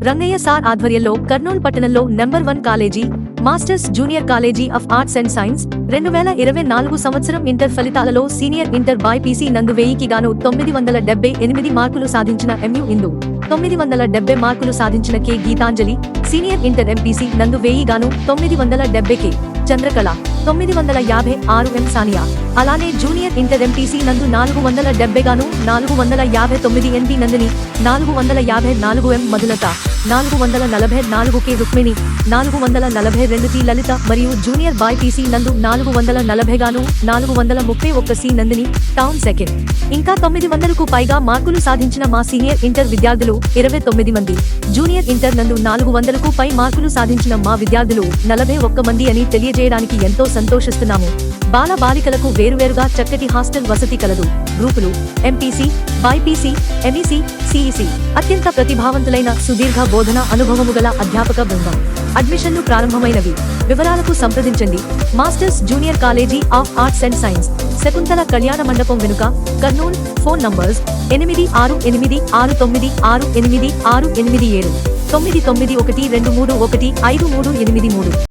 Rangayya sir ఆధ్వర్యంలో కర్నూలు పట్టణంలో number 1 college masters junior college of arts and science 2024 సంవత్సరం inter ఫలితాలలో సీనియర్ ఇంటర్ బైపీసీ నందు 1000కి గాను 978 మార్కులు సాధించిన ఎంయు ఇందు, 970 మార్కులు సాధించిన K Geetanjali, senior inter MPC నందు 1000 గాను 970 కె చంద్రకళ, 956 ఎం సానియా. అలానే జూనియర్ ఇంటర్ ఎంపీసీ నందు 470 గాను 459 ఎన్బి నందిని, 454 ఎం మధులత, 444 కె రుక్మిణి, 442 టి లలిత మరియు జూనియర్ బైపీసీ నందు 440 గాను 431 సి నందిని టౌన్ సెకండ్. ఇంకా 900కు పైగా మార్కులు సాధించిన మా సీనియర్ ఇంటర్ విద్యార్థులు 29 మంది, జూనియర్ ఇంటర్ నందు 400కు పై మార్కులు సాధించిన మా విద్యార్థులు 41 మంది అని తెలియజేయడానికి ఎంతో సంతోషిస్తున్నాము. బాల బాలికలకు వేరువేరుగా చక్కటి హాస్టల్ వసతి కలదు. గ్రూపులు, ఎంపీసీ, బైపీసీ, ఎంఈసీ, సిఈసీ, అత్యంత ప్రతిభావంతులైన సుదీర్ఘ బోధన అనుభవము గల అధ్యాపక బృందం. అడ్మిషన్లు ప్రారంభమైనవి. వివరాలకు సంప్రదించండి. Masters junior college of arts and science, Shakuntala కళ్యాణ మండపం వెనుక, కర్నూలు. Phone numbers 8686968687 9991231538.